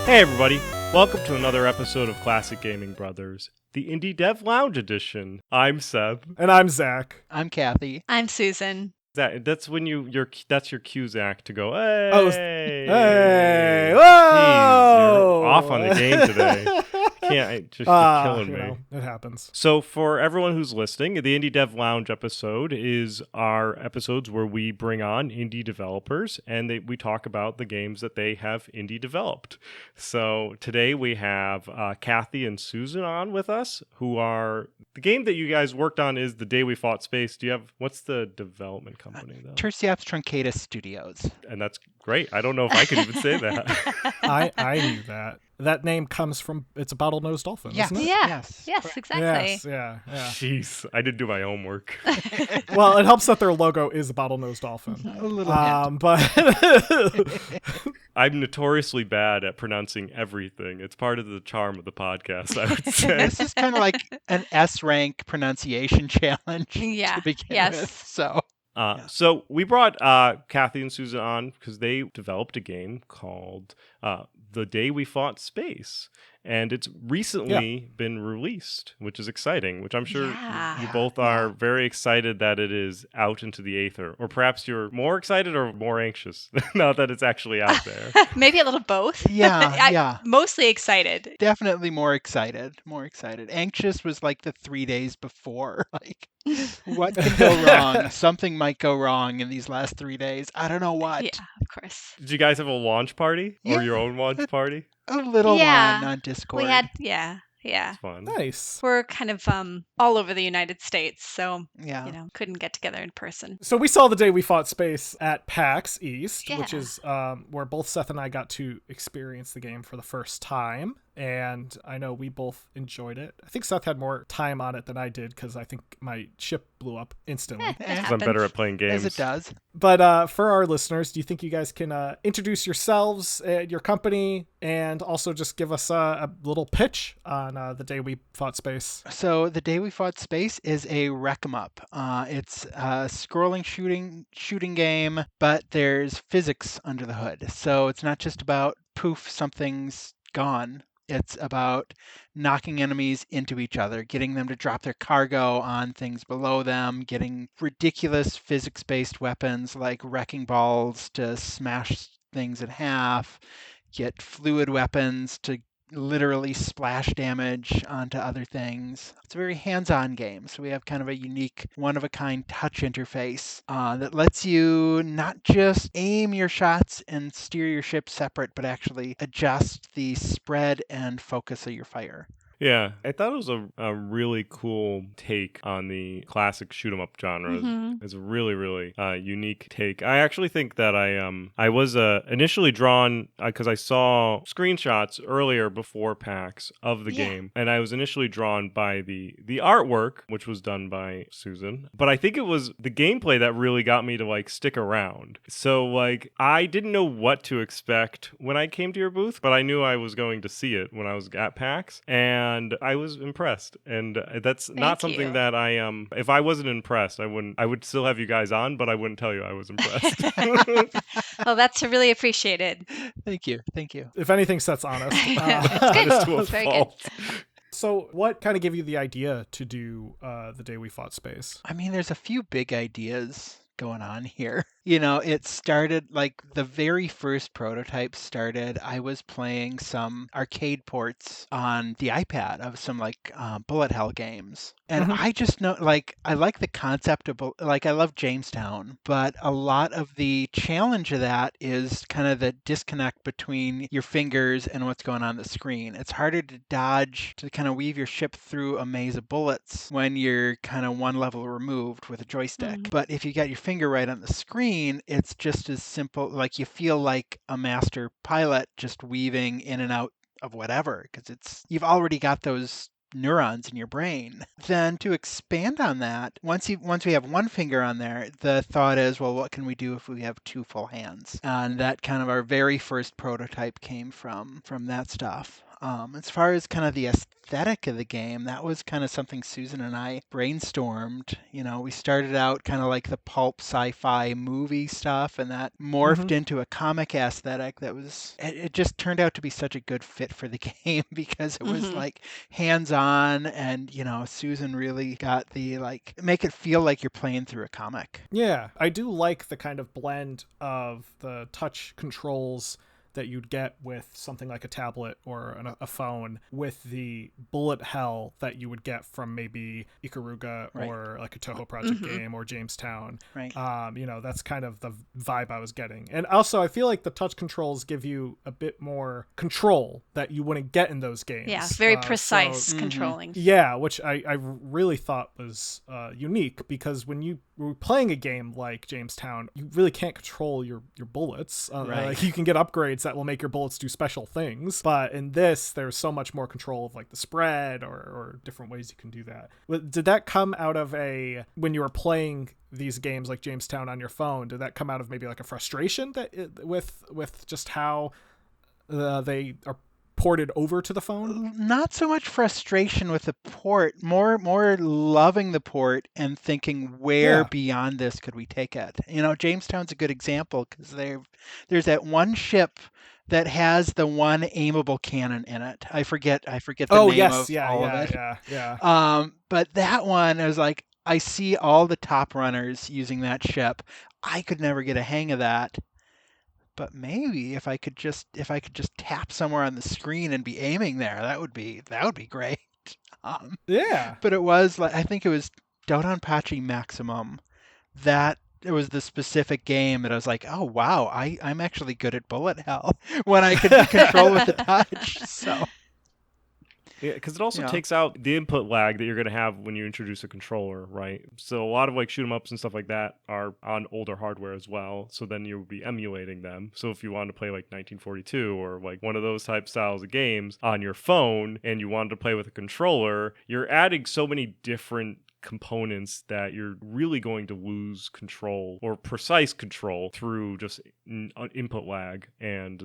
Hey everybody, welcome to another episode of Classic Gaming Brothers, the Indie Dev Lounge edition. I'm Seb. And I'm Zach. I'm Kathy. I'm Susan. That's when that's your cue, Zach, to go, hey! Oh, hey! Whoa! Jeez, you're off on the game today. You're killing me. It happens. So for everyone who's listening, the Indie Dev Lounge episode is our episodes where we bring on indie developers and we talk about the games that they have indie developed. So today we have Kathy and Susan on with us, who are... The game that you guys worked on is The Day We Fought Space. What's the development company, though? Tursiops Truncatus Studios. And that's great. I don't know if I could even say that. I knew that. That name comes from, it's a bottlenose dolphin, isn't it? Yeah. Yes, exactly. Yes, yeah. Jeez, I didn't do my homework. Well, it helps that their logo is a bottlenose dolphin. A little hint. But I'm notoriously bad at pronouncing everything. It's part of the charm of the podcast, I would say. This is kind of like an S-rank pronunciation challenge Yeah. to begin Yes. with. So So we brought Kathy and Susan on because they developed a game called The Day We Fought Space. And it's recently been released, which is exciting, which I'm sure you both are very excited that it is out into the aether. Or perhaps you're more excited or more anxious now that it's actually out there. Maybe a little both. yeah. Mostly excited. Definitely more excited. Anxious was like the 3 days before. Like, what can go wrong? Something might go wrong in these last 3 days. I don't know what. Yeah, of course. Did you guys have a launch party or your own launch party? A little Yeah. one on Discord. We had, yeah. It's fun. nice. We're kind of all over the United States, so, Yeah. couldn't get together in person. So we saw The Day We Fought Space at PAX East, Yeah. which is where both Seth and I got to experience the game for the first time. And I know we both enjoyed it. I think Seth had more time on it than I did because I think my ship blew up instantly. It Because I'm happens. better at playing games. As it does. But for our listeners, do you think you guys can introduce yourselves, your company, and also just give us a little pitch on The Day We Fought Space? So The Day We Fought Space is a wreck 'em up. It's a scrolling shooting game, but there's physics under the hood. So it's not just about poof, something's gone. It's about knocking enemies into each other, getting them to drop their cargo on things below them, getting ridiculous physics-based weapons like wrecking balls to smash things in half, get fluid weapons to literally splash damage onto other things. It's a very hands-on game, so we have kind of a unique, one-of-a-kind touch interface that lets you not just aim your shots and steer your ship separate, but actually adjust the spread and focus of your fire. Yeah, I thought it was a really cool take on the classic shoot 'em up genre. It's a really, really unique take. I actually think that I was initially drawn because I saw screenshots earlier before PAX of the game, and I was initially drawn by the artwork, which was done by Susan. But I think it was the gameplay that really got me to stick around. So I didn't know what to expect when I came to your booth, but I knew I was going to see it when I was at PAX, and I was impressed. And that's not something that if I wasn't impressed, I would still have you guys on, but I wouldn't tell you I was impressed. Well, that's really appreciated. Thank you. If anything, Seth's honest. It's good. Just to a It's very fault. good. So what kind of gave you the idea to do The Day We Fought Space? I mean, there's a few big ideas going on here. It started the very first prototype started. I was playing some arcade ports on the iPad of some bullet hell games. And I just know, I like the concept of, I love Jamestown, but a lot of the challenge of that is kind of the disconnect between your fingers and what's going on the screen. It's harder to dodge, to kind of weave your ship through a maze of bullets when you're kind of one level removed with a joystick. But if you got your finger right on the screen, it's just as simple. You feel like a master pilot just weaving in and out of whatever, because you've already got those neurons in your brain. Then to expand on that, once we have one finger on there, the thought is, well, what can we do if we have two full hands? And that kind of our very first prototype came from that stuff. As far as kind of the aesthetic of the game, that was kind of something Susan and I brainstormed. We started out kind of like the pulp sci-fi movie stuff, and that morphed into a comic aesthetic that it just turned out to be such a good fit for the game because it was like hands-on, and Susan really got the make it feel like you're playing through a comic. Yeah, I do like the kind of blend of the touch controls that you'd get with something like a tablet or a phone with the bullet hell that you would get from maybe Ikaruga or like a Toho Project game or Jamestown. Right. That's kind of the vibe I was getting. And also, I feel like the touch controls give you a bit more control that you wouldn't get in those games. Yeah, very precise controlling. Yeah, which I really thought was unique, because when you were playing a game like Jamestown, you really can't control your bullets. Like, you can get upgrades that will make your bullets do special things, but in this there's so much more control of like the spread or different ways you can do that. Did that come out of when you were playing these games like Jamestown on your phone, did that come out of maybe like a frustration with just how they are ported over to the phone? Not so much frustration with the port, more loving the port and thinking, where beyond this could we take it? Jamestown's a good example, because there's that one ship that has the one aimable cannon in it. I forget the name of all of it. Yeah. But that one, I was like, I see all the top runners using that ship. I could never get a hang of that. But maybe if I could just tap somewhere on the screen and be aiming there, that would be great. But it was I think it was Dodonpachi Maximum, that it was the specific game that I was like, oh wow, I'm actually good at bullet hell when I could control with the touch. So. Yeah, because it also takes out the input lag that you're going to have when you introduce a controller, right? So a lot of like shoot 'em ups and stuff like that are on older hardware as well. So then you'll be emulating them. So if you wanted to play like 1942 or like one of those type styles of games on your phone and you wanted to play with a controller, you're adding so many different components that you're really going to lose control or precise control through just input lag and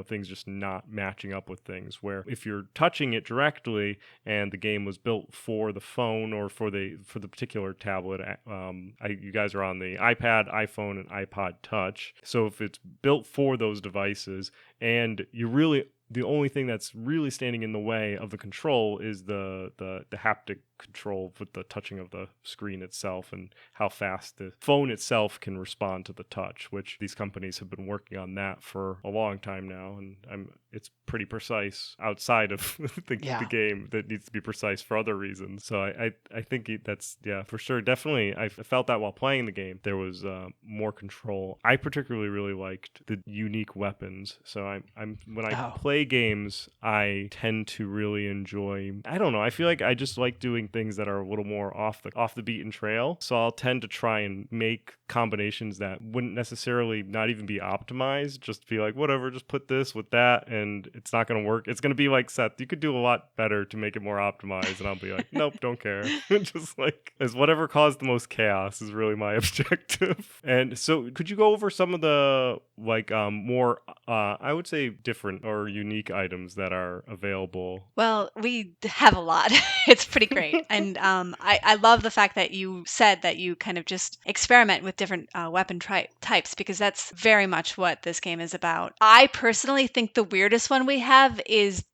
things just not matching up with things. Where if you're touching it directly and the game was built for the phone or for the particular tablet, you guys are on the iPad, iPhone, and iPod Touch. So if it's built for those devices and the only thing that's really standing in the way of the control is the haptic control with the touching of the screen itself and how fast the phone itself can respond to the touch, which these companies have been working on that for a long time now. And it's pretty precise outside of the game that needs to be precise for other reasons. So I think that's, for sure. Definitely. I felt that while playing the game, there was more control. I particularly really liked the unique weapons. So when I play games, I tend to really enjoy, I don't know, I feel like I just like doing things that are a little more off the beaten trail. So I'll tend to try and make combinations that wouldn't necessarily not even be optimized, just be like, whatever, just put this with that and it's not going to work. It's going to be like, Seth, you could do a lot better to make it more optimized. And I'll be like, nope, don't care. Just like, as whatever caused the most chaos is really my objective. And so could you go over some of the more, I would say, different or unique items that are available? Well, we have a lot. It's pretty great. And I love the fact that you said that you kind of just experiment with different weapon types, because that's very much what this game is about. I personally think the weirdest one we have is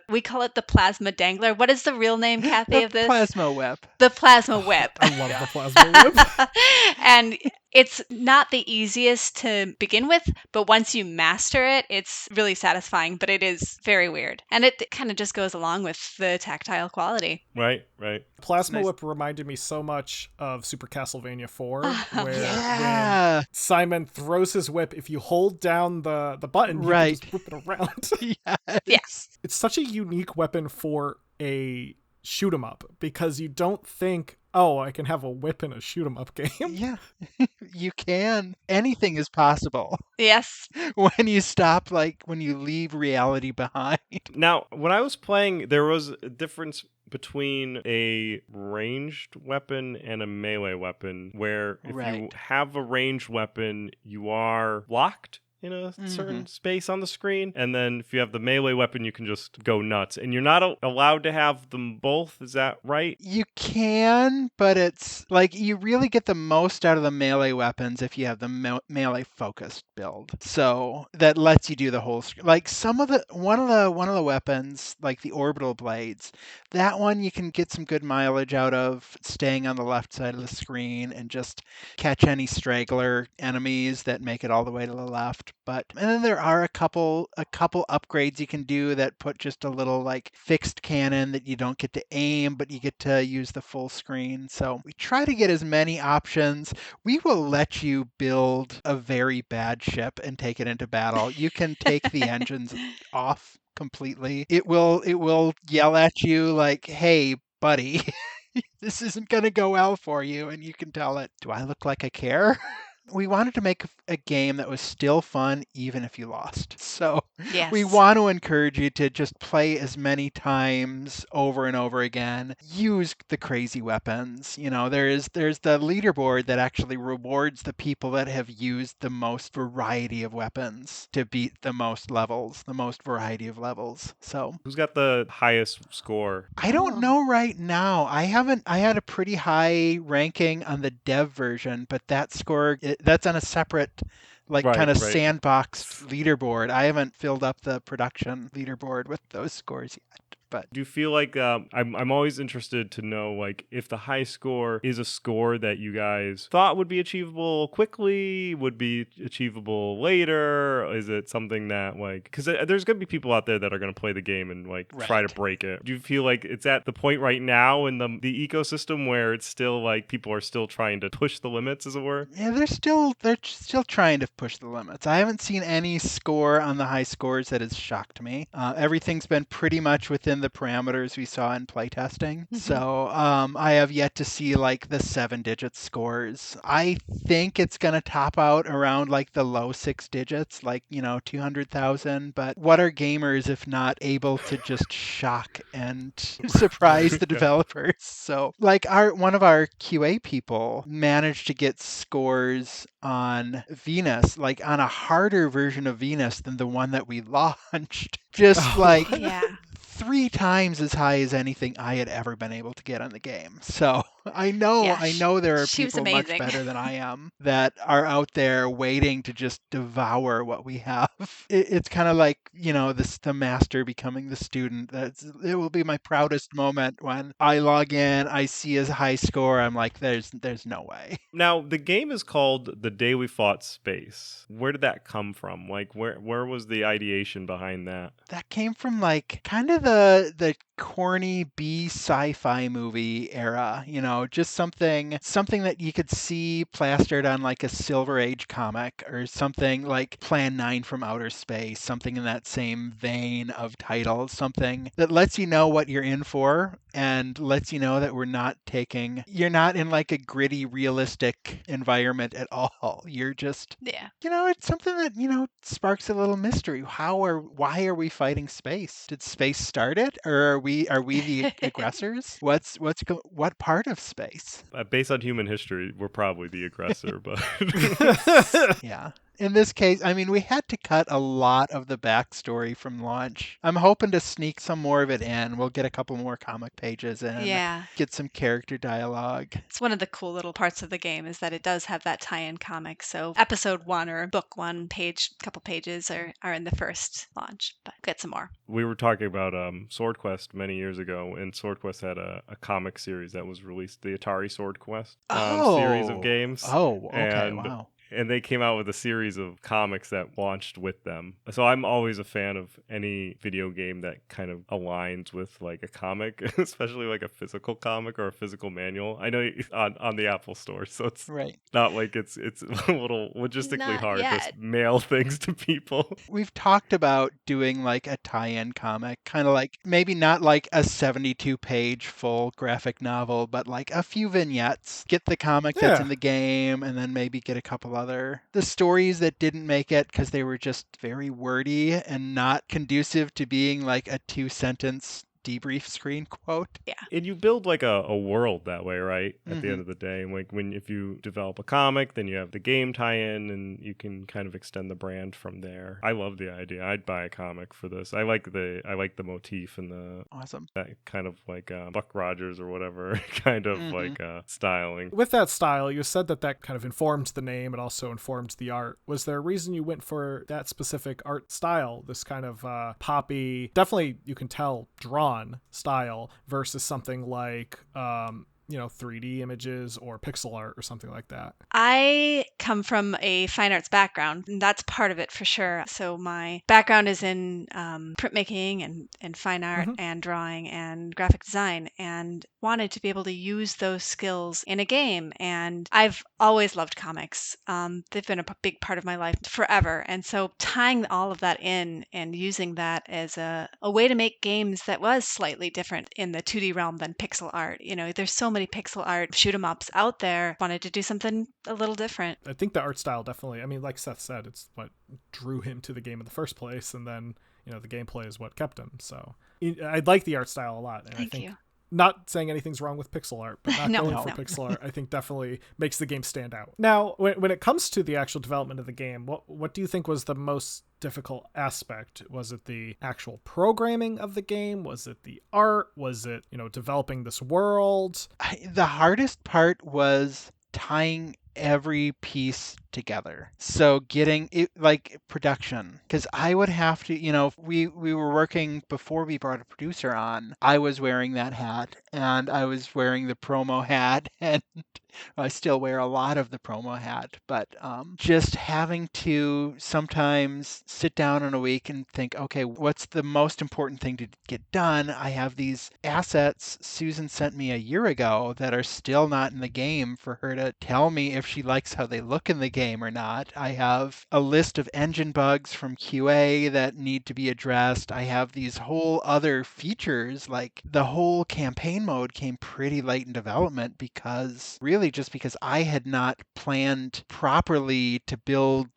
we call it the plasma dangler. What is the real name, Kathy, of this? Plasma whip. The plasma whip. I love the plasma whip. And it's not the easiest to begin with, but once you master it, it's really satisfying, but it is very weird. And it kind of just goes along with the tactile quality. Right. Plasma Whip reminded me so much of Super Castlevania 4, where when Simon throws his whip, if you hold down the button, you can just whip it around. Yes. It's such a unique weapon for a shoot 'em up, because you don't think, oh, I can have a whip in a shoot 'em up game. Yeah, you can. Anything is possible. Yes. When you leave reality behind. Now, when I was playing, there was a difference between a ranged weapon and a melee weapon, where if you have a ranged weapon, you are locked in a Mm-hmm. certain space on the screen. And then if you have the melee weapon, you can just go nuts. And you're not allowed to have them both. Is that right? You can, but it's like you really get the most out of the melee weapons if you have the melee focused build. So that lets you do the whole like some of the one of the weapons, like the orbital blades, that one you can get some good mileage out of staying on the left side of the screen and just catch any straggler enemies that make it all the way to the left. But and then there are a couple upgrades you can do that put just a little like fixed cannon that you don't get to aim, but you get to use the full screen. So we try to get as many options. We will let you build a very bad ship and take it into battle. You can take the engines off completely. It will yell at you like, "Hey, buddy, this isn't going to go well for you," and you can tell it, "Do I look like I care?" We wanted to make a game that was still fun even if you lost. So we Yes. want to encourage you to just play as many times over and over again. Use the crazy weapons. There's the leaderboard that actually rewards the people that have used the most variety of weapons to beat the most levels, the most variety of levels. So Who's got the highest score? I don't Oh. know right now. I had a pretty high ranking on the dev version, but that score that's on a separate like kind Right, of right. sandboxed leaderboard. I haven't filled up the production leaderboard with those scores yet. But Do you feel like I'm always interested to know like if the high score is a score that you guys thought would be achievable quickly, would be achievable later? Is it something that like because there's gonna be people out there that are gonna play the game and like try to right. break it? Do you feel like it's at the point right now in the ecosystem where it's still like people are still trying to push the limits, as it were? Yeah, they're still trying to push the limits. I haven't seen any score on the high scores that has shocked me. Everything's been pretty much within the parameters we saw in playtesting. So I have yet to see like the 7-digit scores. I think it's gonna top out around like the low 6 digits, like 200,000. But what are gamers if not able to just shock and surprise the Yeah. developers? So like our one of our QA people managed to get scores on Venus, like on a harder version of Venus than the one that we launched. Just like Oh. Yeah. 3 times as high as anything I had ever been able to get on the game. So Yeah. I know there are She was people much amazing. better than I am that are out there waiting to just devour what we have. It's kind of like the master becoming the student. It will be my proudest moment when I log in, I see a high score. I'm like, there's no way. Now, the game is called The Day We Fought Space. Where did that come from? Like, where was the ideation behind that? That came from like kind of the corny B sci-fi movie era, just something that you could see plastered on like a Silver Age comic or something like Plan 9 from Outer Space, something in that same vein of title, something that lets you know what you're in for and lets you know that you're not in like a gritty realistic environment at all. You're just Yeah. it's something that, sparks a little mystery. Why are we fighting space? Did space start it, or are we the aggressors? What part of space? Based on human history, we're probably the aggressor, but Yeah. In this case, I mean, we had to cut a lot of the backstory from launch. I'm hoping to sneak some more of it in. We'll get a couple more comic pages in, Yeah. get some character dialogue. It's one of the cool little parts of the game is that it does have that tie-in comic. So episode 1 or book 1 couple pages are in the first launch, but get some more. we were talking about Sword Quest many years ago, and Sword Quest had a comic series that was released, the Atari Sword Quest series of Oh. games. Oh, okay, and wow. and they came out with a series of comics that launched with them. So I'm always a fan of any video game that kind of aligns with like a comic, especially like a physical comic or a physical manual. I know on the Apple Store, so it's Right. not like it's a little logistically Not hard to yet. mail things to people. We've talked about doing like a tie-in comic, kind of like maybe not like a 72-page full graphic novel, but like a few vignettes. Get the comic that's in Yeah. the game and then maybe get a couple other the stories that didn't make it because they were just very wordy and not conducive to being like a 2-sentence debrief screen quote. Yeah. And you build like a world that way, right? At the Mhm. end of the day, and like if you develop a comic, then you have the game tie-in, and you can kind of extend the brand from there. I love the idea. I'd buy a comic for this. I like the motif and Awesome. that kind of like Buck Rogers or whatever kind of like styling. With that style, you said that kind of informed the name. It also informed the art. Was there a reason you went for that specific art style? This kind of poppy, definitely you can tell drawn style versus something like 3D images or pixel art or something like that. I come from a fine arts background, and that's part of it for sure. So my background is in printmaking and fine art and drawing and graphic design, and wanted to be able to use those skills in a game. And I've always loved comics. They've been a big part of my life forever. And so tying all of that in and using that as a way to make games that was slightly different in the 2D realm than pixel art. There's so many pixel art shoot 'em ups out there. Wanted to do something a little different. I think the art style definitely, I mean, like Seth said, it's what drew him to the game in the first place, and then the gameplay is what kept him. So I like the art style a lot, and Thank I think you. not saying anything's wrong with pixel art, but not going for pixel art, I think definitely makes the game stand out. Now, when it comes to the actual development of the game, what do you think was the most difficult aspect? Was it the actual programming of the game? Was it the art? Was it, developing this world? The hardest part was tying every piece together. So getting it like production, because I would have to, we were working before we brought a producer on. I was wearing that hat, and I was wearing the promo hat, and I still wear a lot of the promo hat, but just having to sometimes sit down in a week and think, okay, what's the most important thing to get done? I have these assets Susan sent me a year ago that are still not in the game for her to tell me if she likes how they look in the game or not. I have a list of engine bugs from QA that need to be addressed. I have these whole other features, like the whole campaign mode came pretty late in development because I had not planned properly to build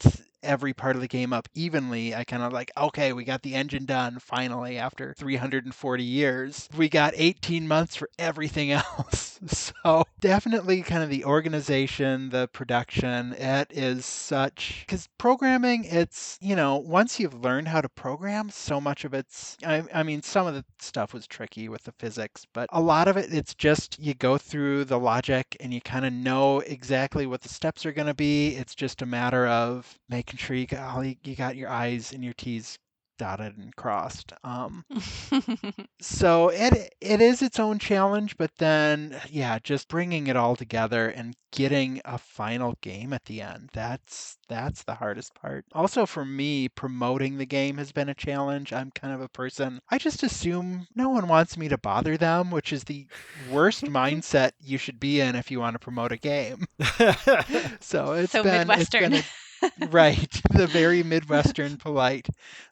every part of the game up evenly. I kind of like, okay, we got the engine done finally after 340 years. We got 18 months for everything else. So definitely kind of the organization, the production, it is such, because programming, it's, once you've learned how to program, so much of it's, I mean, some of the stuff was tricky with the physics, but a lot of it, it's just you go through the logic and you kind of know exactly what the steps are going to be. It's just a matter of making sure you got your I's and your T's dotted and crossed. So it is its own challenge, but then just bringing it all together and getting a final game at the end. That's the hardest part. Also for me, promoting the game has been a challenge. I'm kind of a person, I just assume no one wants me to bother them, which is the worst mindset you should be in if you want to promote a game. So it's been Midwestern. Right, the very Midwestern polite.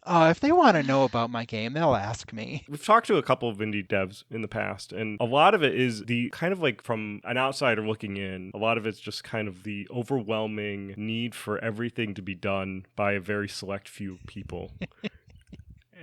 If they want to know about my game, they'll ask me. We've talked to a couple of indie devs in the past, and a lot of it is the kind of like from an outsider looking in, a lot of it's just kind of the overwhelming need for everything to be done by a very select few people.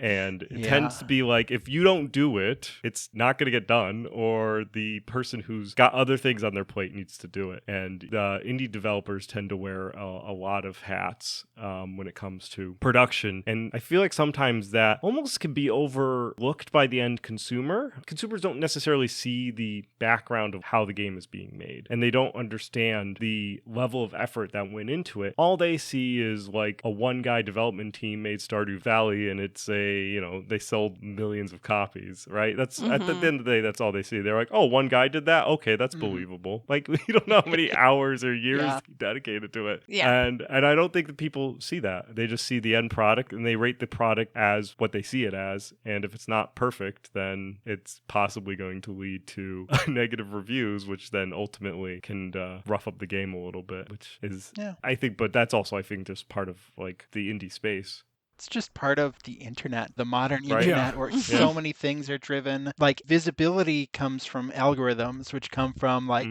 And it tends to be like, if you don't do it, it's not going to get done, or the person who's got other things on their plate needs to do it. And the indie developers tend to wear a lot of hats when it comes to production. And I feel like sometimes that almost can be overlooked by the end consumer. Consumers don't necessarily see the background of how the game is being made, and they don't understand the level of effort that went into it. All they see is like a one-guy development team made Stardew Valley, and it's they sold millions of copies, right? That's at the end of the day, that's all they see. They're like, oh, one guy did that? Okay, that's believable. Like, you don't know how many hours or years he dedicated to it. Yeah. And I don't think that people see that. They just see the end product, and they rate the product as what they see it as. And if it's not perfect, then it's possibly going to lead to negative reviews, which then ultimately can rough up the game a little bit, which is, I think, but that's also, I think, just part of like the indie space. It's just part of the internet, the modern internet, where so many things are driven. Like visibility comes from algorithms, which come from like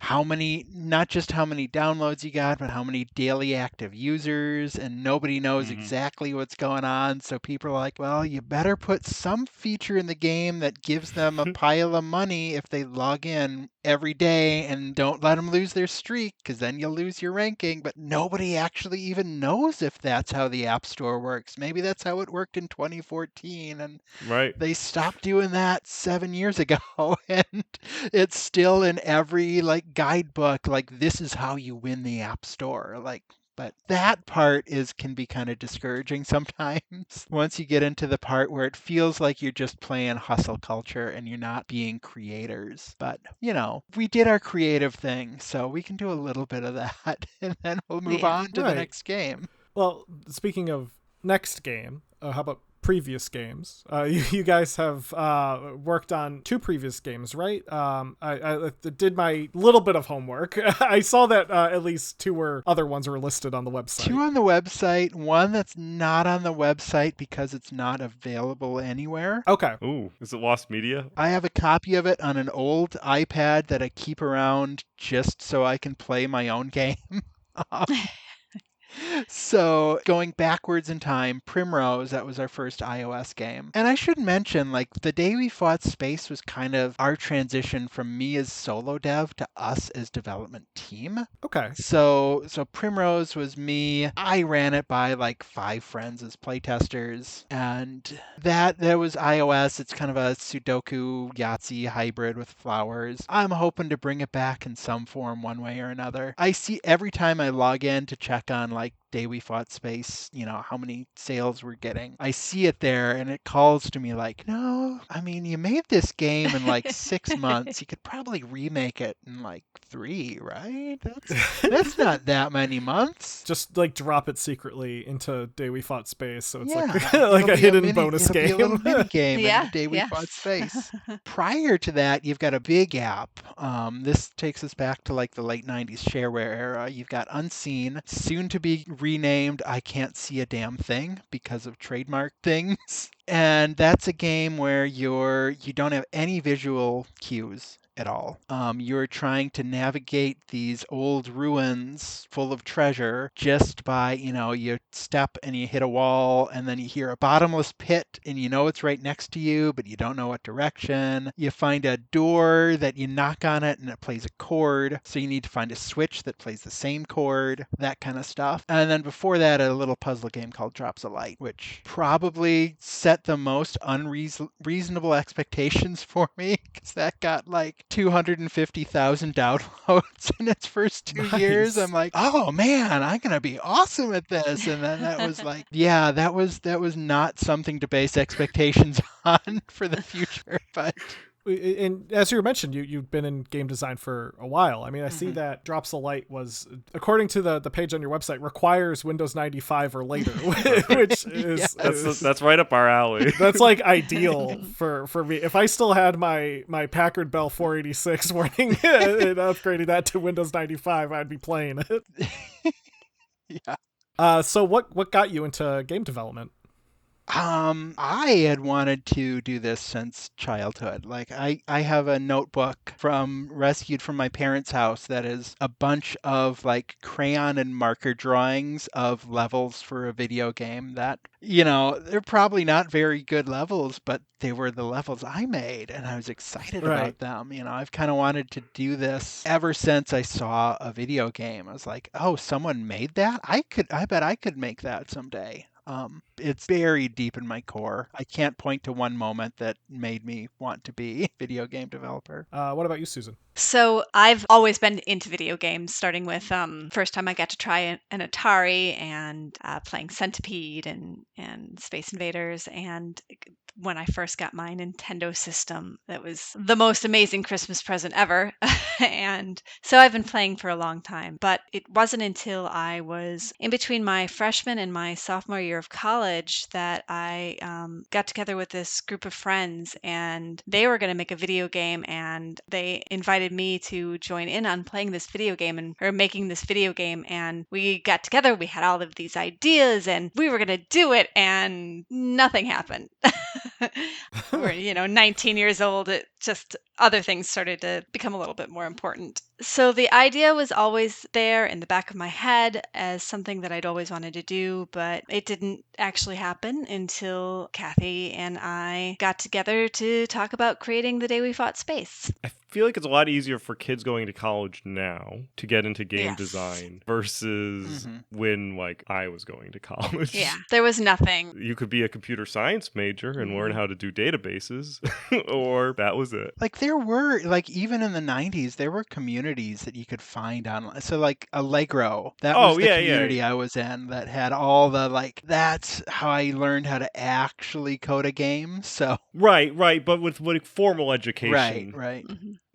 not just how many downloads you got, but how many daily active users, and nobody knows Hmm. exactly what's going on. So people are like, well, you better put some feature in the game that gives them a pile of money if they log in every day, and don't let them lose their streak, because then you'll lose your ranking. But nobody actually even knows if that's how the App Store works. Maybe that's how it worked in 2014, and Right. they stopped doing that 7 years ago, and it's still in every like guidebook. Like, this is how you win the App Store. Like, but that part can be kind of discouraging sometimes. Once you get into the part where it feels like you're just playing hustle culture and you're not being creators. But we did our creative thing, so we can do a little bit of that, and then we'll move Yeah. on to the Right. next game. Well, speaking of next game, how about previous games? You guys have worked on 2 previous games, right? I did my little bit of homework. I saw that at least 2 other ones were listed on the website. 2 on the website, 1 that's not on the website because it's not available anywhere. Okay. Ooh, is it Lost Media? I have a copy of it on an old iPad that I keep around just so I can play my own game. So going backwards in time, Primrose, that was our first iOS game. And I should mention, like, The Day We Fought Space was kind of our transition from me as solo dev to us as development team. Okay. So Primrose was me. I ran it by like 5 friends as playtesters, and that was iOS. It's kind of a Sudoku Yahtzee hybrid with flowers. I'm hoping to bring it back in some form one way or another. I see every time I log in to check on like Day We Fought Space, how many sales we're getting. I see it there and it calls to me like, no, I mean, you made this game in like 6 months. You could probably remake it in like 3, right? That's not that many months. Just like drop it secretly into Day We Fought Space, so it's Yeah, like it'll like a be hidden bonus it'll be a game. little mini game in The Yeah. Day We Fought Yes. Space. Prior to that, you've got a big app. This takes us back to like the late 90s shareware era. You've got Unseen, soon to be renamed I Can't See a Damn Thing because of trademark things. And that's a game where you don't have any visual cues at all. You're trying to navigate these old ruins full of treasure just by, you step and you hit a wall, and then you hear a bottomless pit and you know it's right next to you, but you don't know what direction. You find a door that you knock on it and it plays a chord, so you need to find a switch that plays the same chord, that kind of stuff. And then before that, a little puzzle game called Drops of Light, which probably set the most unreasonable expectations for me, because that got like 250,000 downloads in its first 2 years. Nice. I'm like, oh man, I'm gonna be awesome at this. And then that was like, yeah, that was not something to base expectations on for the future. But And as you mentioned, you've been in game design for a while. I mean, I see Mhm. that Drops of Light was, according to the page on your website, requires Windows 95 or later, which is, That's right up our alley. that's like ideal for me. If I still had my Packard Bell 486 running and upgrading that to Windows 95, I'd be playing it. yeah. So what got you into game development? I had wanted to do this since childhood. Like, I have a notebook rescued from my parents' house that is a bunch of like crayon and marker drawings of levels for a video game that, they're probably not very good levels, but they were the levels I made and I was excited Right. about them. I've kind of wanted to do this ever since I saw a video game. I was like, oh, someone made that? I bet I could make that someday. It's buried deep in my core. I can't point to one moment that made me want to be a video game developer. What about you, Susan? So I've always been into video games, starting with first time I got to try an Atari and playing Centipede and Space Invaders, and when I first got my Nintendo system, that was the most amazing Christmas present ever. And so I've been playing for a long time, but it wasn't until I was in between my freshman and my sophomore year of college that I got together with this group of friends, and they were going to make a video game, and they invited me to join in on playing this video game or making this video game. And we got together, we had all of these ideas, and we were going to do it, and nothing happened. We're 19 years old. It just other things started to become a little bit more important. So the idea was always there in the back of my head as something that I'd always wanted to do, but it didn't actually happen until Kathy and I got together to talk about creating The Day We Fought Space. I feel like it's a lot easier for kids going to college now to get into game Yes. design versus when like I was going to college. Yeah, there was nothing. You could be a computer science major and learn how to do databases, or that was it. Like there were, like even in the 90s, there were communities that you could find online. So like Allegro, that was the community I was in that had all the like, that's how I learned how to actually code a game. So Right, but with like formal education. right.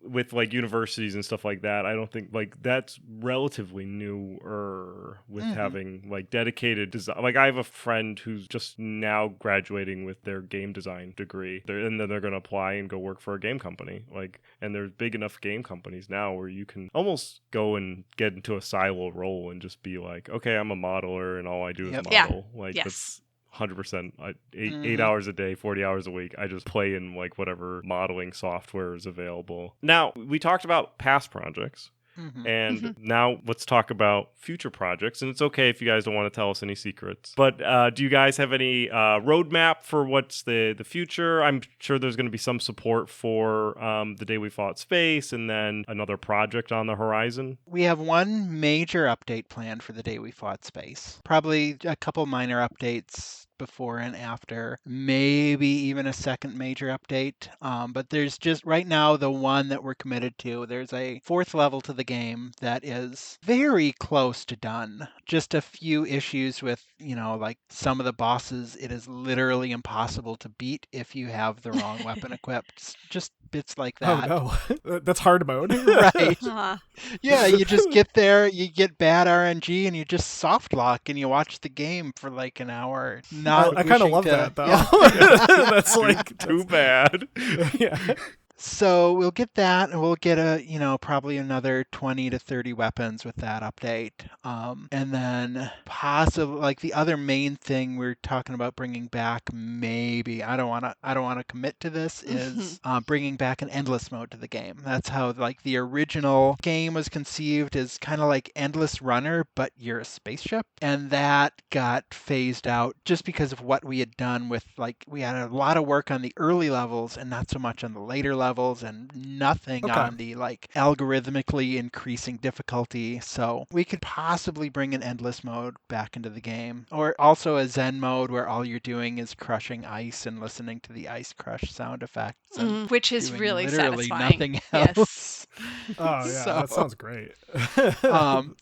With like universities and stuff like that, I don't think like that's relatively newer with having like dedicated design. Like I have a friend who's just now graduating with their game design degree, and then they're going to apply and go work for a game company. Like, and there's big enough game companies now where you can almost go and get into a silo role and just be like, okay, I'm a modeler and all I do is model. Like that's 100%. 8 hours a day, 40 hours a week. I just play in like whatever modeling software is available. Now, we talked about past projects. And now let's talk about future projects. And it's okay if you guys don't want to tell us any secrets. But do you guys have any roadmap for what's the future? I'm sure there's going to be some support for The Day We Fought Space and then another project on the horizon. We have one major update planned for The Day We Fought Space. Probably a couple minor updates before and after, maybe even a second major update. But there's just right now the one that we're committed to. There's a 4th level to the game that is very close to done. Just a few issues with, like some of the bosses, it is literally impossible to beat if you have the wrong weapon equipped. Just bits like that. Oh no, that's hard mode. Right. Yeah, you just get there, you get bad RNG, and you just soft lock and you watch the game for like an hour. I kind of love that though. Yeah. That's like too bad. Yeah. So we'll get that, and we'll get probably another 20 to 30 weapons with that update. And then possibly like the other main thing we're talking about bringing back, maybe I don't want to commit to this, is bringing back an endless mode to the game. That's how like the original game was conceived, as kind of like Endless Runner, but you're a spaceship, and that got phased out just because of what we had done with like we had a lot of work on the early levels and not so much on the later levels, and nothing on the like algorithmically increasing difficulty. So we could possibly bring an endless mode back into the game, or also a Zen mode where all you're doing is crushing ice and listening to the ice crush sound effects, which is really literally satisfying. Nothing else. Oh yeah, that sounds great.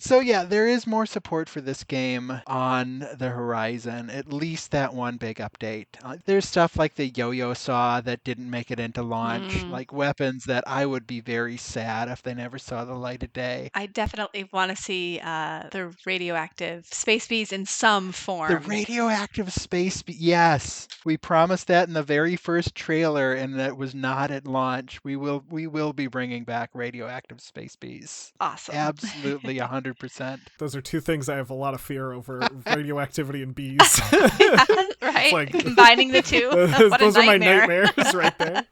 So yeah, there is more support for this game on the horizon. At least that one big update. There's stuff like the yo-yo saw that didn't make it into launch. Like weapons that I would be very sad if they never saw the light of day. I definitely want to see the radioactive space bees in some form. The radioactive space bees, yes. We promised that in the very first trailer, and that was not at launch. We will be bringing back radioactive space bees. Awesome. Absolutely 100%. Those are two things I have a lot of fear over: radioactivity and bees. Yeah, right? Like, combining the two. What those a are my nightmare. nightmares right there.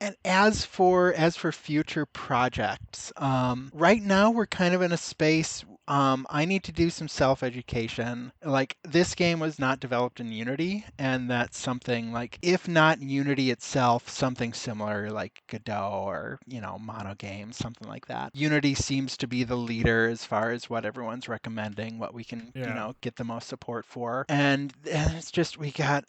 And as for future projects, right now we're kind of in a space. I need to do some self-education. Like this game was not developed in Unity, and that's something like, if not Unity itself, something similar like Godot or Mono Games, something like that. Unity seems to be the leader as far as what everyone's recommending, what we can get the most support for. And it's just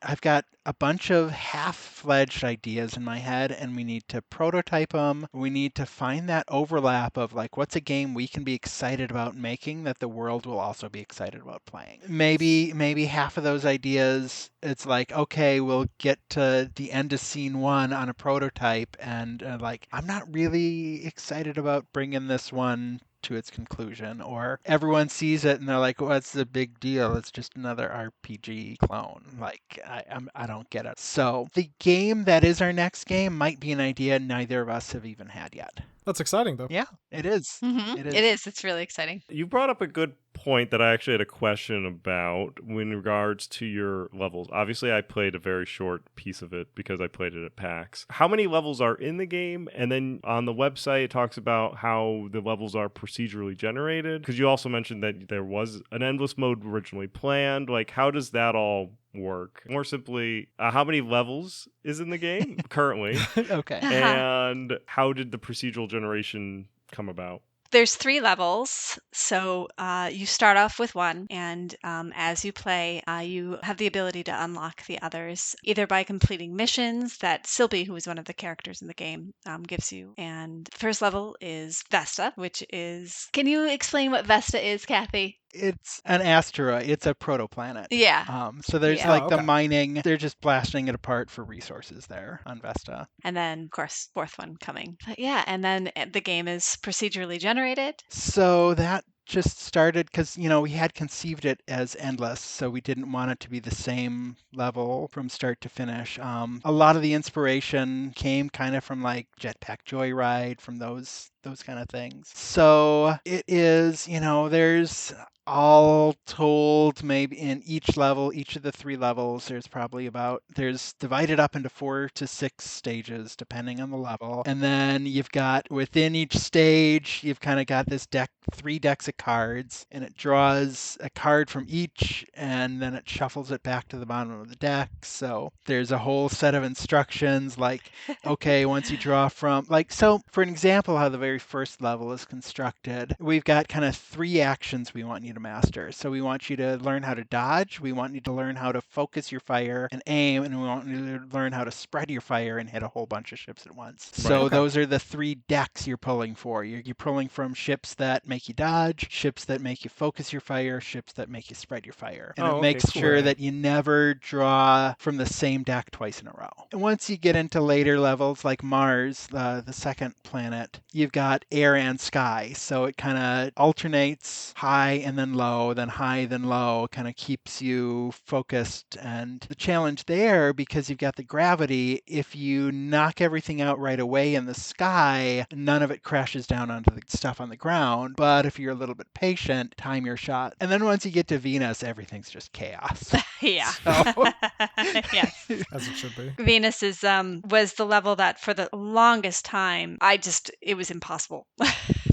I've got a bunch of half-fledged ideas in my head, and we need to prototype them. We need to find that overlap of like, what's a game we can be excited about making that the world will also be excited about playing. Maybe half of those ideas, it's like, okay, we'll get to the end of scene 1 on a prototype, and like, I'm not really excited about bringing this one to its conclusion, or everyone sees it and they're like, what's the big deal? It's just another RPG clone. Like, I don't get it. So the game that is our next game might be an idea neither of us have even had yet. That's exciting though. Yeah, it is. It is. It's really exciting. You brought up a good point that I actually had a question about in regards to your levels. Obviously, I played a very short piece of it because I played it at PAX. How many levels are in the game? And then on the website, it talks about how the levels are procedurally generated. Because you also mentioned that there was an endless mode originally planned. Like, how does that all work? More simply, how many levels is in the game currently? Okay. And how did the procedural generation come about? There's 3 levels, so you start off with one, and as you play, you have the ability to unlock the others, either by completing missions that Sylvie, who is one of the characters in the game, gives you. And the first level is Vesta, which is... Can you explain what Vesta is, Kathy? It's an asteroid. It's a protoplanet. Yeah. So there's Yeah. like Oh, the okay. mining. They're just blasting it apart for resources there on Vesta. And then, of course, fourth one coming. But yeah, and then the game is procedurally generated. So that just started because, we had conceived it as endless, so we didn't want it to be the same level from start to finish. A lot of the inspiration came kind of from like Jetpack Joyride, from those kind of things. So it is, there's all told, maybe in each level, each of the 3 levels, there's divided up into 4 to 6 stages, depending on the level. And then you've got within each stage, you've kind of got this 3 decks of cards, and it draws a card from each, and then it shuffles it back to the bottom of the deck. So there's a whole set of instructions like, okay, once you draw from, so for an example, how the very first level is constructed, we've got kind of 3 actions we want you to master. So we want you to learn how to dodge, we want you to learn how to focus your fire and aim, and we want you to learn how to spread your fire and hit a whole bunch of ships at once. Right. So Okay. those are the 3 decks you're pulling for. You're pulling from ships that make you dodge, ships that make you focus your fire, ships that make you spread your fire. And Oh, it okay, makes cool. sure that you never draw from the same deck twice in a row. And once you get into later levels like Mars, the second planet, you've got air and sky. So it kind of alternates high and then low, then high, then low, kind of keeps you focused. And the challenge there, because you've got the gravity, if you knock everything out right away in the sky, none of it crashes down onto the stuff on the ground. But if you're a little bit patient, time your shot. And then once you get to Venus, everything's just chaos. Yeah. So- Yes. As it should be. Venus is was the level that for the longest time it was impossible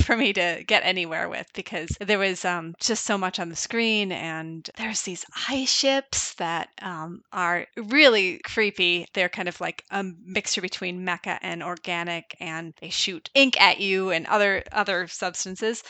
for me to get anywhere with, because there was just so much on the screen, and there's these ice ships that are really creepy. They're kind of like a mixture between mecha and organic, and they shoot ink at you and other substances,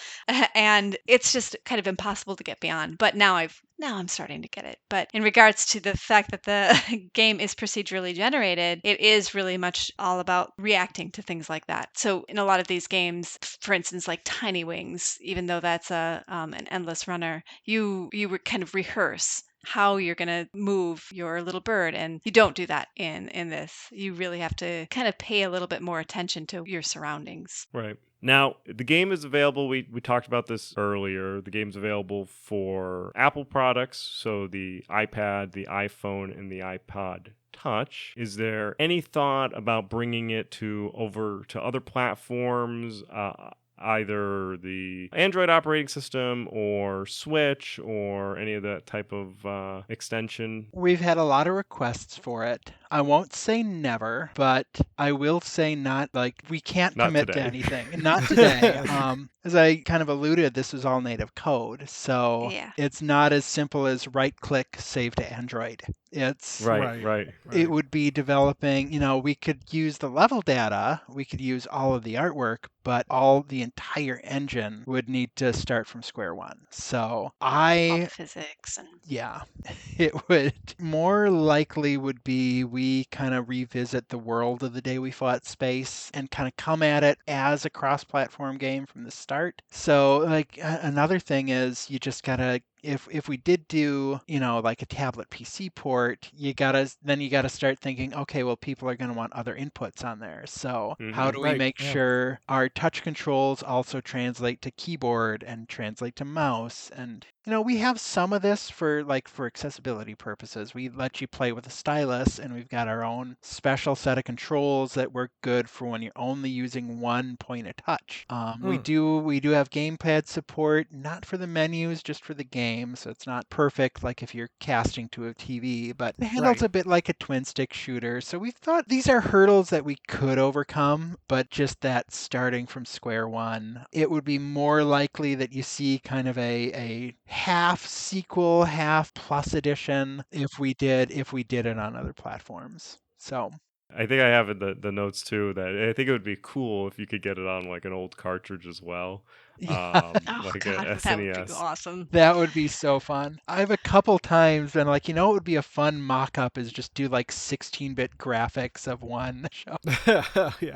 and it's just kind of impossible to get beyond. But now I'm starting to get it. But in regards to the fact that the game is procedurally generated, it is really much all about reacting to things like that. So in a lot of these games, for instance, like Tiny Wings, even though that's an endless runner, you kind of rehearse how you're going to move your little bird, and you don't do that in this. You really have to kind of pay a little bit more attention to your surroundings. Right. Now, the game is available. We talked about this earlier. The game's available for Apple products, so the iPad, the iPhone, and the iPod Touch. Is there any thought about bringing it over to other platforms? Either the Android operating system or Switch or any of that type of extension? We've had a lot of requests for it. I won't say never, but I will say not, like, we can't Not commit to today. anything. Not today. As I kind of alluded, this is all native code. So Yeah. it's not as simple as right click, save to Android. Right. It would be developing, we could use the level data, we could use all of the artwork, but all the entire engine would need to start from square one. So All the physics and yeah, it would more likely would be we kind of revisit the world of the day we fought space and kind of come at it as a cross-platform game from the start. So like another thing is you just gotta if we did do, like a tablet PC port, you gotta start thinking, okay, well, people are gonna want other inputs on there. So how do we Right, make yeah. sure our touch controls also translate to keyboard and translate to mouse? And we have some of this for accessibility purposes. We let you play with a stylus, and we've got our own special set of controls that work good for when you're only using one point of touch. We do have gamepad support, not for the menus, just for the game. So it's not perfect like if you're casting to a TV, but it handles a bit like a twin stick shooter. So we thought these are hurdles that we could overcome, but just that starting from square one, it would be more likely that you see kind of a half sequel, half plus edition if we did it on other platforms. So I think I have in the notes too that I think it would be cool if you could get it on like an old cartridge as well, yeah. Oh like a God, that would be SNES. awesome. That would be so fun. I've a couple times been like, what would be a fun mock-up is just do like 16-bit graphics of one show. Yeah.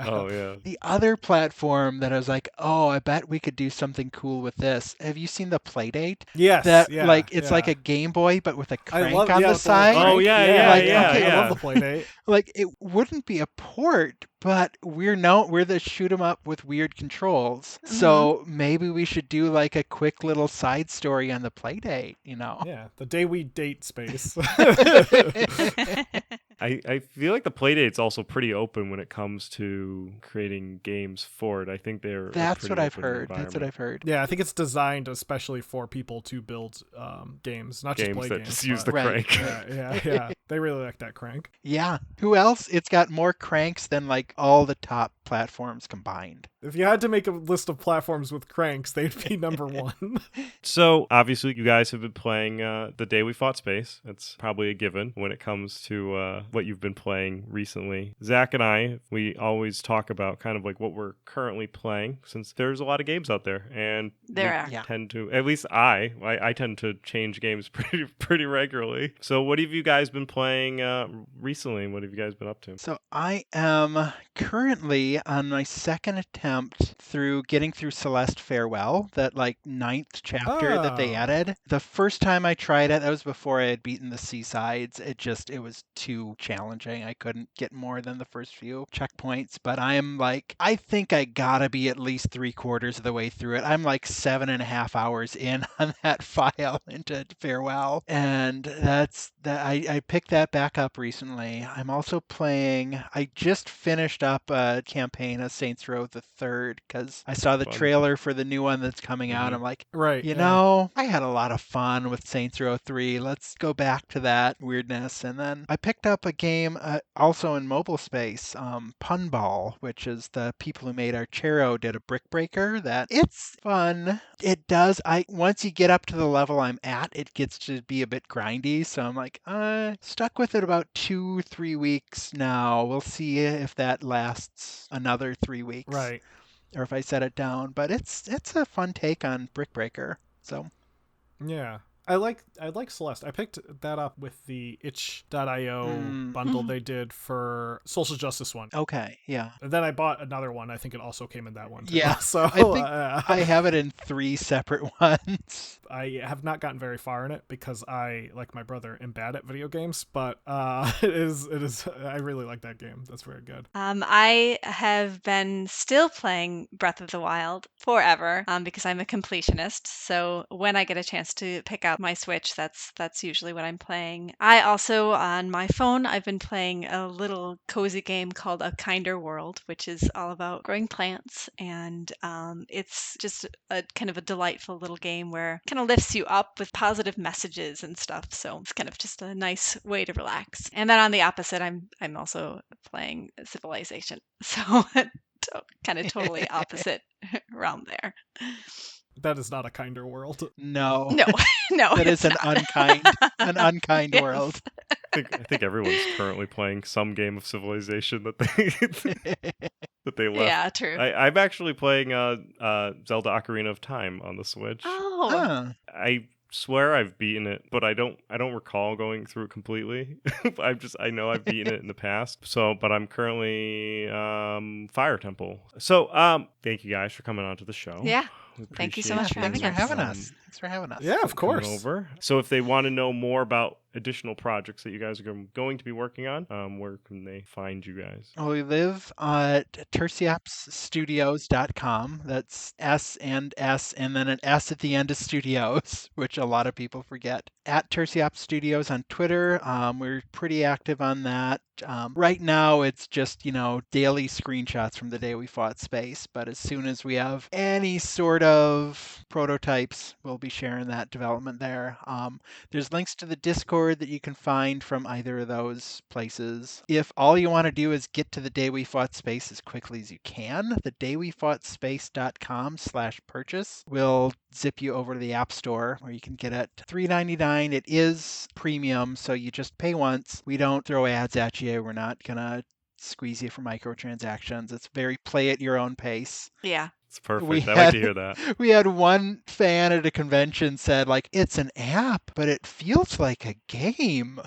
Oh yeah. The other platform that I was like, oh, I bet we could do something cool with this. Have you seen the Playdate? Yes. That Yeah. it's like a Game Boy but with a I crank love on the with the little side. Oh crank. yeah, Like, yeah, okay, I love yeah. the Playdate. Like it wouldn't be a port, but we're the shoot 'em up with weird controls. So maybe we should do like a quick little side story on the Playdate, Yeah, the day we date space. I feel like the Playdate's also pretty open when it comes to creating games for it. I think they're That's a what pretty I've open heard. That's what environment. I've heard. Yeah, I think it's designed especially for people to build games, not just Games play that games. just use the but- Right. crank. Yeah. They really like that crank. Yeah. Who else? It's got more cranks than like all the top platforms combined. If you had to make a list of platforms with cranks, they'd be number one. So obviously, you guys have been playing The Day We Fought Space. That's probably a given when it comes to what you've been playing recently. Zach and I, we always talk about kind of like what we're currently playing, since there's a lot of games out there, and There we are. Yeah. tend to, at least I tend to change games pretty regularly. So what have you guys been playing recently? What have you guys been up to? So I am currently on my second attempt through getting through Celeste Farewell, that like 9th chapter that they Oh. added. The first time I tried it, that was before I had beaten the Seasides. It was too challenging. I couldn't get more than the first few checkpoints, but I think I gotta be at least 3/4 of the way through it. I'm like 7.5 hours in on that file into Farewell, and I picked that back up recently. I'm also playing. I just finished up a campaign of Saints Row the Third because I saw the Fun. trailer for the new one that's coming out. I'm like, Right. I had a lot of fun with Saints Row 3. Let's go back to that weirdness. And then I picked up a game also in mobile space, Punball, which is the people who made Archero did a brick breaker. That it's fun. It does. Once you get up to the level I'm at, it gets to be a bit grindy. So I'm like, stuck with it about 2-3 weeks now. We'll see if that lasts another 3 weeks. Right. Or if I set it down. But it's a fun take on Brick Breaker. So Yeah. I like Celeste. I picked that up with the itch.io bundle they did for Social Justice one. okay, yeah. And then I bought another one. I think it also came in that one too. Yeah. So I think I have it in 3 separate ones. I have not gotten very far in it because I, like my brother, am bad at video games, but it is I really like that game. That's very good. I have been still playing Breath of the Wild forever because I'm a completionist. So when I get a chance to pick up my Switch, that's usually what I'm playing. I also, on my phone, I've been playing a little cozy game called A Kinder World, which is all about growing plants. And it's just a kind of a delightful little game where it kind of lifts you up with positive messages and stuff. So it's kind of just a nice way to relax. And then on the opposite, I'm also playing Civilization. So kind of totally opposite realm there. That is not a kinder world. No. No, no. That is it's an not. unkind Yes. world. I think everyone's currently playing some game of Civilization that they left. Yeah, true. I'm actually playing Zelda Ocarina of Time on the Switch. Oh, Huh. I swear I've beaten it, but I don't recall going through it completely. I know I've beaten it in the past. So, but I'm currently Fire Temple. So, thank you guys for coming on to the show. yeah. We Thank you so appreciate much for Thanks having for us. having us. Thanks Thanks for having us. Yeah, of coming course. over. So if they want to know more about additional projects that you guys are going to be working on, where can they find you guys? Well, we live at tursiopsstudios.com. That's S and S and then an S at the end of studios, which a lot of people forget. At Tursiops Studios on Twitter. We're pretty active on that. Right now, it's just, daily screenshots from the day we fought space. But as soon as we have any sort of prototypes, we'll be sharing that development there. There's links to the Discord that you can find from either of those places. If all you want to do is get to the day we fought space as quickly as you can, the daywefoughtspace.com/purchase will zip you over to the App Store where you can get it $3.99. It is premium, so you just pay once. We don't throw ads at you. We're not going to squeeze you for microtransactions. It's very play at your own pace. Yeah. It's perfect. I like to hear that. We had one fan at a convention said, like, it's an app, but it feels like a game.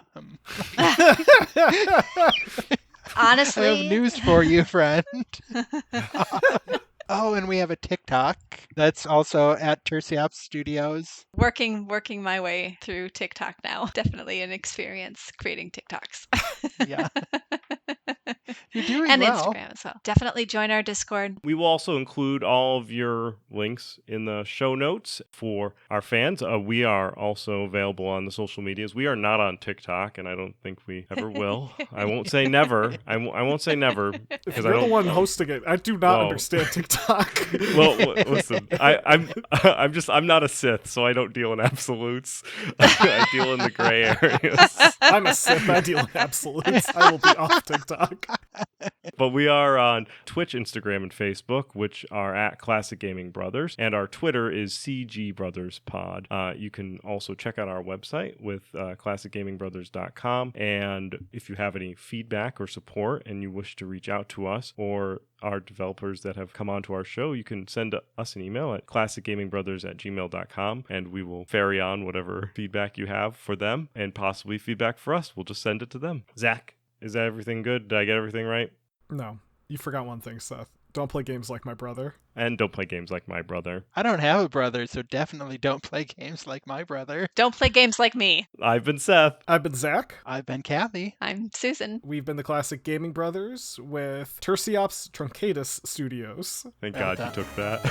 Honestly, I have news for you, friend. Oh, and we have a TikTok that's also at Tursiops Studios. working my way through TikTok now. Definitely an experience creating TikToks. Yeah. You're doing and well. Instagram as well. Definitely join our Discord. We will also include all of your links in the show notes for our fans. We are also available on the social medias. We are not on TikTok, and I don't think we ever will. I won't say never. I won't say never because I You're don't. the one hosting it. I do not understand TikTok. Well, listen, I'm not a Sith, so I don't deal in absolutes. I deal in the gray areas. I'm a Sith. I deal in absolutes. I will be off TikTok. But we are on Twitch, Instagram, and Facebook, which are at Classic Gaming Brothers, and our Twitter is CG Brothers Pod. You can also check out our website with classicgamingbrothers.com, and if you have any feedback or support and you wish to reach out to us or our developers that have come onto our show, you can send us an email at classicgamingbrothers@gmail.com, and we will ferry on whatever feedback you have for them and possibly feedback for us. We'll just send it to them. Zach, is that everything good? Did I get everything right? No, you forgot one thing, Seth. Don't play games like my brother. And don't play games like my brother. I don't have a brother, so definitely don't play games like my brother. Don't play games like me. I've been Seth. I've been Zach. I've been Kathy. I'm Susan. We've been the Classic Gaming Brothers with Tursiops Truncatus Studios. Thank God you took that.